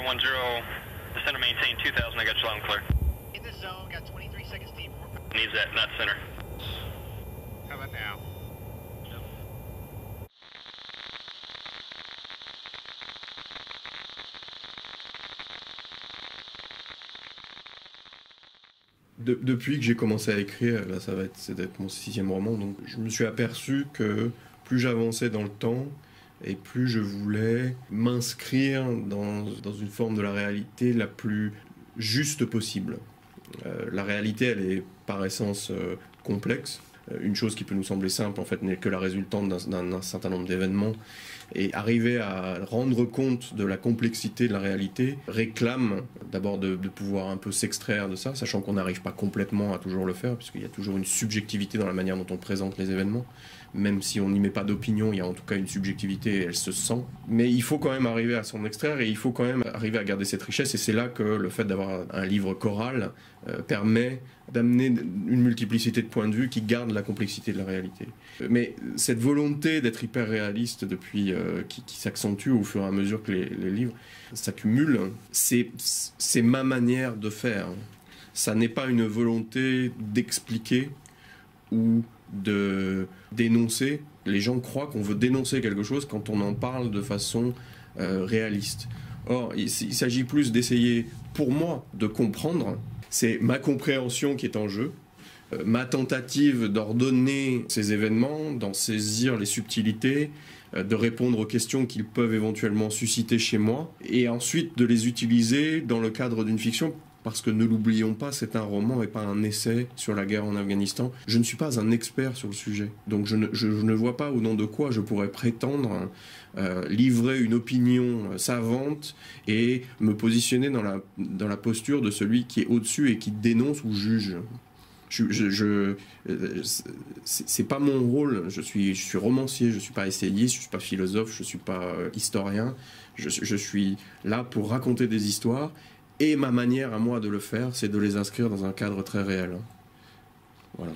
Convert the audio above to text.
410, descend and maintain 2000, I got you loud and clear. In the zone, got 23 seconds deep. Needs that, not center. How about now? Depuis que j'ai commencé à écrire, là ça va être mon 6e roman, donc je me suis aperçu que plus j'avançais dans le temps et plus je voulais m'inscrire dans une forme de la réalité la plus juste possible. La réalité, elle est par essence complexe. Une chose qui peut nous sembler simple, en fait, n'est que la résultante d'un certain nombre d'événements. Et arriver à rendre compte de la complexité de la réalité réclame d'abord de pouvoir un peu s'extraire de ça, sachant qu'on n'arrive pas complètement à toujours le faire, puisqu'il y a toujours une subjectivité dans la manière dont on présente les événements. Même si on n'y met pas d'opinion, il y a en tout cas une subjectivité et elle se sent. Mais il faut quand même arriver à s'en extraire et il faut quand même arriver à garder cette richesse. Et c'est là que le fait d'avoir un livre choral permet d'amener une multiplicité de points de vue qui gardent la complexité de la réalité. Mais cette volonté d'être hyper réaliste depuis, qui s'accentue au fur et à mesure que les livres s'accumulent, c'est ma manière de faire. Ça n'est pas une volonté d'expliquer ou de dénoncer. Les gens croient qu'on veut dénoncer quelque chose quand on en parle de façon réaliste. Or, il s'agit plus d'essayer, pour moi, de comprendre. C'est ma compréhension qui est en jeu, ma tentative d'ordonner ces événements, d'en saisir les subtilités, de répondre aux questions qu'ils peuvent éventuellement susciter chez moi, et ensuite de les utiliser dans le cadre d'une fiction. Parce que ne l'oublions pas, c'est un roman et pas un essai sur la guerre en Afghanistan. Je ne suis pas un expert sur le sujet. Donc je ne vois pas au nom de quoi je pourrais prétendre livrer une opinion savante et me positionner dans la posture de celui qui est au-dessus et qui dénonce ou juge. C'est pas mon rôle. Je suis romancier, je suis pas essayiste, je suis pas philosophe, je suis pas historien. Je suis là pour raconter des histoires. Et ma manière à moi de le faire, c'est de les inscrire dans un cadre très réel. Voilà.